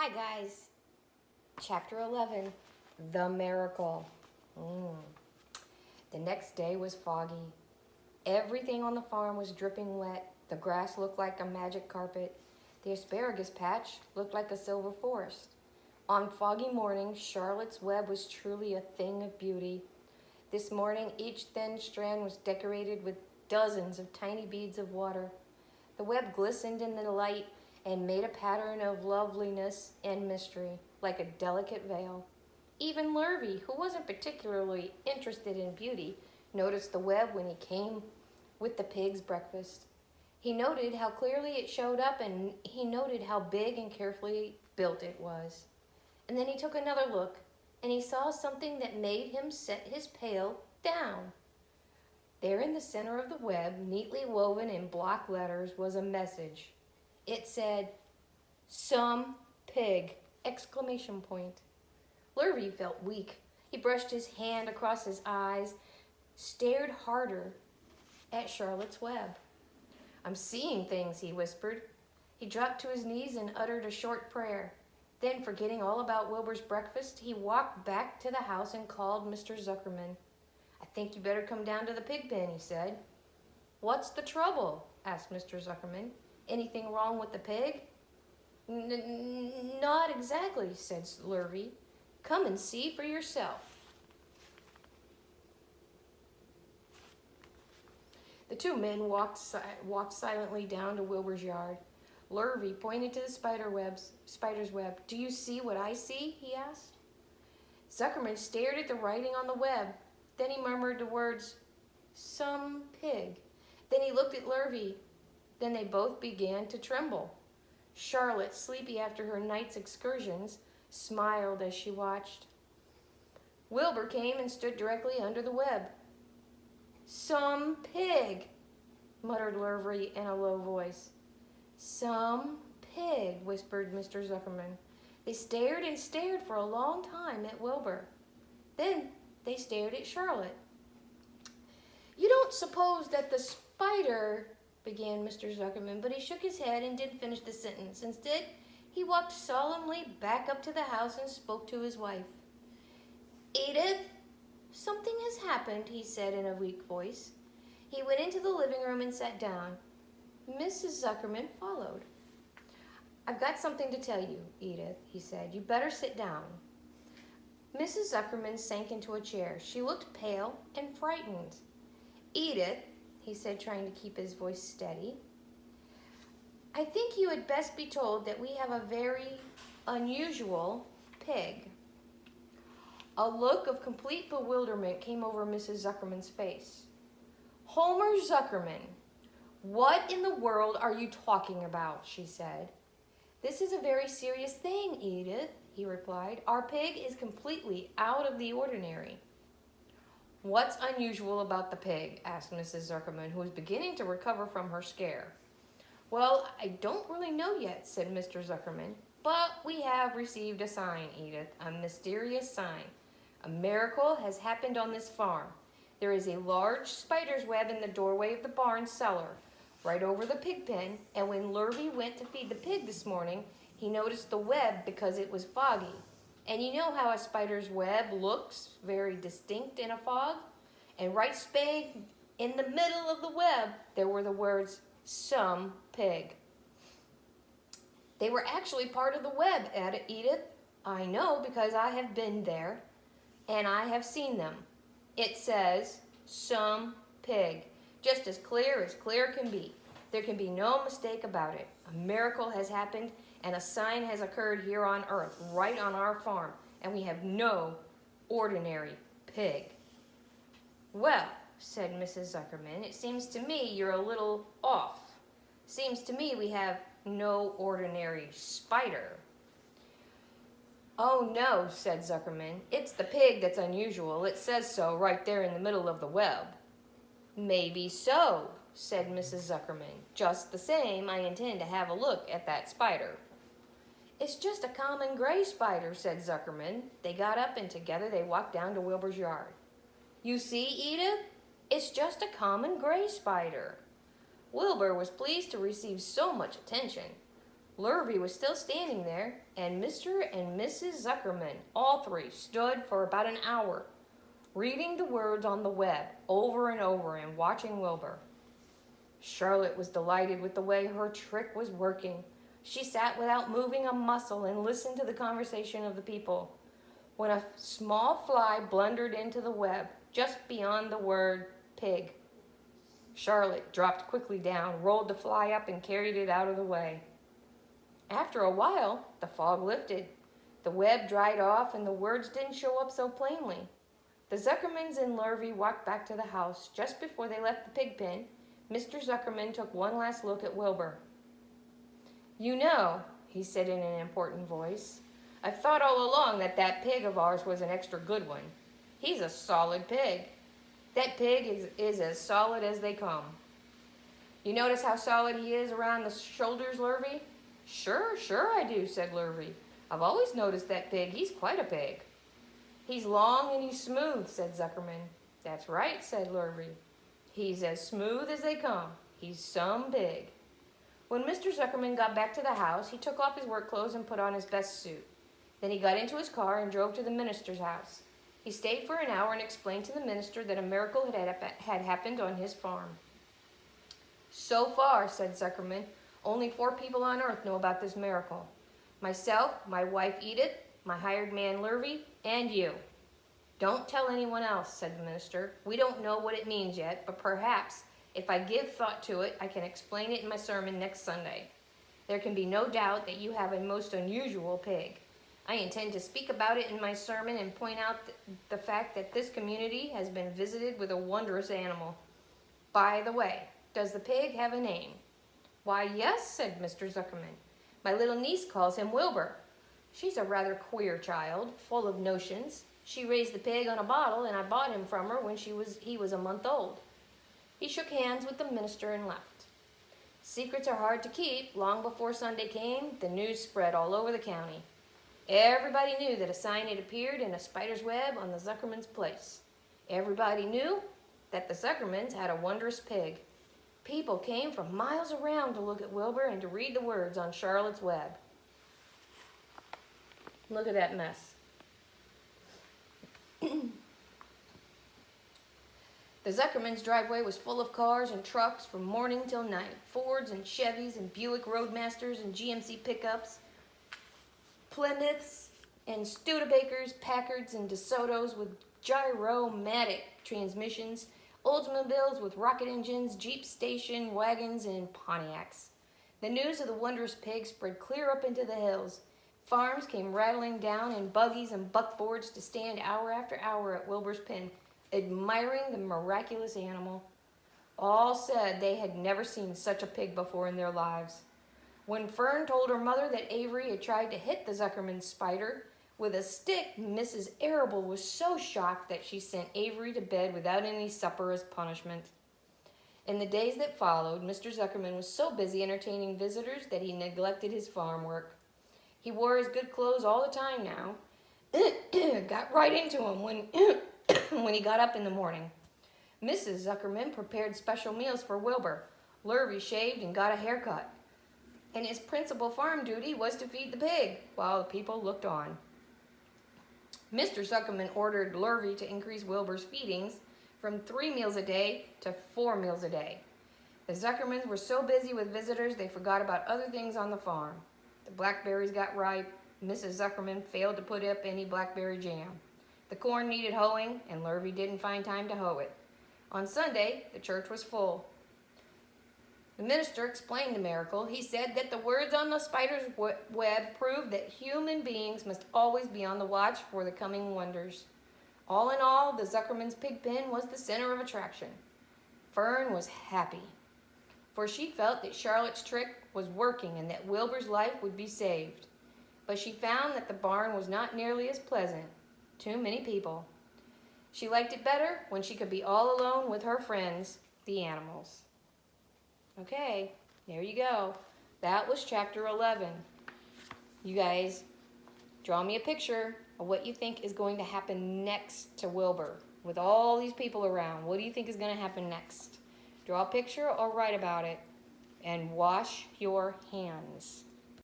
Hi guys, Chapter 11, The Miracle. The next day was foggy. Everything on the farm was dripping wet. The grass looked like a magic carpet. The asparagus patch looked like a silver forest. On foggy mornings, Charlotte's Web was truly a thing of beauty. This morning, each thin strand was decorated with dozens of tiny beads of water. The web glistened in the light and made a pattern of loveliness and mystery, like a delicate veil. Even Lurvy, who wasn't particularly interested in beauty, noticed the web when he came with the pig's breakfast. He noted how clearly it showed up, and he noted how big and carefully built it was. And then he took another look, and he saw something that made him set his pail down. There in the center of the web, neatly woven in block letters, was a message. It said, "Some pig!" Exclamation point. Lurvy felt weak. He brushed his hand across his eyes, stared harder at Charlotte's Web. "I'm seeing things," he whispered. He dropped to his knees and uttered a short prayer. Then, forgetting all about Wilbur's breakfast, he walked back to the house and called Mr. Zuckerman. "I think you better come down to the pig pen," he said. "What's the trouble?" asked Mr. Zuckerman. "Anything wrong with the pig?" Not exactly," said Lurvy. "Come and see for yourself." The two men walked silently down to Wilbur's yard. Lurvy pointed to the spider's web. "Do you see what I see?" he asked. Zuckerman stared at the writing on the web. Then he murmured the words, "Some pig." Then he looked at Lurvy. Then they both began to tremble. Charlotte, sleepy after her night's excursions, smiled as she watched. Wilbur came and stood directly under the web. "Some pig," muttered Lurvy in a low voice. "Some pig," whispered Mr. Zuckerman. They stared and stared for a long time at Wilbur. Then they stared at Charlotte. "You don't suppose that the spider—" began Mr. Zuckerman, but he shook his head and didn't finish the sentence. Instead, he walked solemnly back up to the house and spoke to his wife. "Edith, something has happened," he said in a weak voice. He went into the living room and sat down. Mrs. Zuckerman followed. "I've got something to tell you, Edith," he said. "You better sit down." Mrs. Zuckerman sank into a chair. She looked pale and frightened. "Edith," he said, trying to keep his voice steady, "I think you had best be told that we have a very unusual pig." A look of complete bewilderment came over Mrs. Zuckerman's face. "Homer Zuckerman, what in the world are you talking about?" she said. "This is a very serious thing, Edith," he replied. "Our pig is completely out of the ordinary." "What's unusual about the pig?" asked Mrs. Zuckerman, who was beginning to recover from her scare. "Well, I don't really know yet," said Mr. Zuckerman. "But we have received a sign, Edith, a mysterious sign. A miracle has happened on this farm. There is a large spider's web in the doorway of the barn cellar, right over the pig pen, and when Lurvy went to feed the pig this morning, he noticed the web because it was foggy. And you know how a spider's web looks very distinct in a fog? And right spade in the middle of the web, there were the words, 'Some pig.'" "They were actually part of the web," added Edith. "I know because I have been there, and I have seen them. It says, 'Some pig,' just as clear can be. There can be no mistake about it. A miracle has happened, and a sign has occurred here on earth, right on our farm, and we have no ordinary pig." "Well," said Mrs. Zuckerman, "it seems to me you're a little off. Seems to me we have no ordinary spider." "Oh, no," said Zuckerman. "It's the pig that's unusual. It says so right there in the middle of the web." "Maybe so," said Mrs. Zuckerman. "Just the same, I intend to have a look at that spider." "It's just a common gray spider," said Zuckerman. They got up and together they walked down to Wilbur's yard. "You see, Edith? It's just a common gray spider." Wilbur was pleased to receive so much attention. Lurvy was still standing there, and Mr. and Mrs. Zuckerman, all three, stood for about an hour, reading the words on the web over and over and watching Wilbur. Charlotte was delighted with the way her trick was working. She sat without moving a muscle and listened to the conversation of the people. When a small fly blundered into the web, just beyond the word pig, Charlotte dropped quickly down, rolled the fly up, and carried it out of the way. After a while, the fog lifted. The web dried off, and the words didn't show up so plainly. The Zuckermans and Lurvy walked back to the house. Just before they left the pig pen, Mr. Zuckerman took one last look at Wilbur. "You know," he said in an important voice, "I've thought all along that pig of ours was an extra good one. He's a solid pig. That pig is as solid as they come." "You notice how solid he is around the shoulders, Lurvy?" Sure I do," said Lurvy. "I've always noticed that pig. He's quite a pig." "He's long and he's smooth," said Zuckerman. "That's right," said Lurvy. "He's as smooth as they come. He's some pig." When Mr. Zuckerman got back to the house, he took off his work clothes and put on his best suit. Then he got into his car and drove to the minister's house. He stayed for an hour and explained to the minister that a miracle had happened on his farm. "So far," said Zuckerman, "only 4 people on earth know about this miracle. Myself, my wife Edith, my hired man Lurvy, and you. Don't tell anyone else," said the minister. "We don't know what it means yet, but perhaps, if I give thought to it, I can explain it in my sermon next Sunday. There can be no doubt that you have a most unusual pig. I intend to speak about it in my sermon and point out the fact that this community has been visited with a wondrous animal. By the way, does the pig have a name?" "Why, yes," said Mr. Zuckerman. "My little niece calls him Wilbur. She's a rather queer child, full of notions. She raised the pig on a bottle, and I bought him from her when he was a month old." He shook hands with the minister and left. Secrets are hard to keep. Long before Sunday came, the news spread all over the county. Everybody knew that a sign had appeared in a spider's web on the Zuckerman's place. Everybody knew that the Zuckermans had a wondrous pig. People came from miles around to look at Wilbur and to read the words on Charlotte's web. Look at that mess. The Zuckermans' driveway was full of cars and trucks from morning till night. Fords and Chevys and Buick Roadmasters and GMC pickups, Plymouths and Studebakers, Packards and DeSotos with Gyromatic transmissions, Oldsmobiles with rocket engines, Jeep station wagons, and Pontiacs. The news of the wondrous pig spread clear up into the hills. Farms came rattling down in buggies and buckboards to stand hour after hour at Wilbur's pen, admiring the miraculous animal. All said they had never seen such a pig before in their lives. When Fern told her mother that Avery had tried to hit the Zuckerman spider with a stick, Mrs. Arable was so shocked that she sent Avery to bed without any supper as punishment. In the days that followed, Mr. Zuckerman was so busy entertaining visitors that he neglected his farm work. He wore his good clothes all the time now. Got right into him when he got up in the morning. Mrs. Zuckerman prepared special meals for Wilbur. Lurvy shaved and got a haircut. And his principal farm duty was to feed the pig while the people looked on. Mr. Zuckerman ordered Lurvy to increase Wilbur's feedings from 3 meals a day to 4 meals a day. The Zuckermans were so busy with visitors they forgot about other things on the farm. The blackberries got ripe. Mrs. Zuckerman failed to put up any blackberry jam. The corn needed hoeing, and Lurvy didn't find time to hoe it. On Sunday, the church was full. The minister explained the miracle. He said that the words on the spider's web proved that human beings must always be on the watch for the coming wonders. All in all, the Zuckerman's pig pen was the center of attraction. Fern was happy, for she felt that Charlotte's trick was working and that Wilbur's life would be saved. But she found that the barn was not nearly as pleasant. Too many people. She liked it better when she could be all alone with her friends, the animals. Okay, there you go. That was chapter 11. You guys, draw me a picture of what you think is going to happen next to Wilbur. With all these people around, what do you think is going to happen next? Draw a picture or write about it. And wash your hands.